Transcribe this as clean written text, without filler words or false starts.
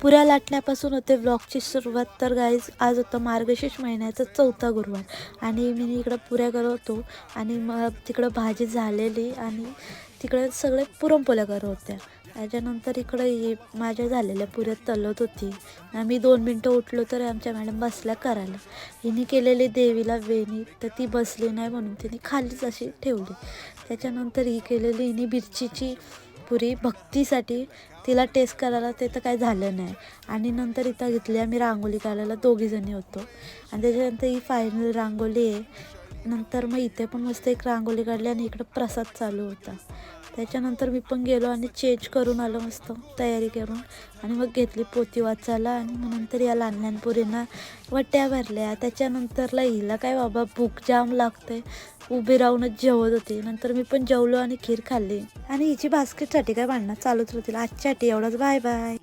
पुऱ्या लाटण्यापासून होते व्लॉगची सुरुवात. तर गाईज आज होतं मार्गशीर्ष महिन्याचा 4था गुरुवार आणि मी इकडं पुऱ्या करत होतो आणि मग तिकडं भाजी झालेली आणि तिकडे सगळे पुरणपोळ्या करत होत्या. त्याच्यानंतर इकडं ही माझ्या झालेल्या पुऱ्या तळत होती. आम्ही 2 मिनटं उठलो तर आमच्या मॅडम बसल्या करायला. हिने केलेली देवीला वेणी तर ती बसली नाही म्हणून तिने खालीच अशी ठेवली. त्याच्यानंतर ही केलेली हिने मिरचीची पुरी भक्तीसाठी तिला टेस्ट करायला ते तर काही झालं नाही. आणि नंतर इथं घेतली आम्ही रांगोळी काढायला, 2घीजणी होतो आणि त्याच्यानंतर ही फायनल रांगोळी आहे. नंतर मग इथे पण मस्त एक रांगोळी काढली आणि इकडं प्रसाद चालू होता. त्याच्यानंतर मी पण गेलो आणि चेंज करून आलो मस्त तयारी करून आणि मग घेतली पोथी वाचायला आणि मग नंतर या लहान लहान पोरींना वट्या भरल्या. त्याच्यानंतरला हिला काय बाबा भूक जाम लागते, उभी राहूनच जेवत होती. नंतर मी पण जेवलो आणि खीर खाल्ली आणि हिची बास्केटसाठी काय भांडणं चालूच होतील. आजच्यासाठी एवढंच. Bye bye.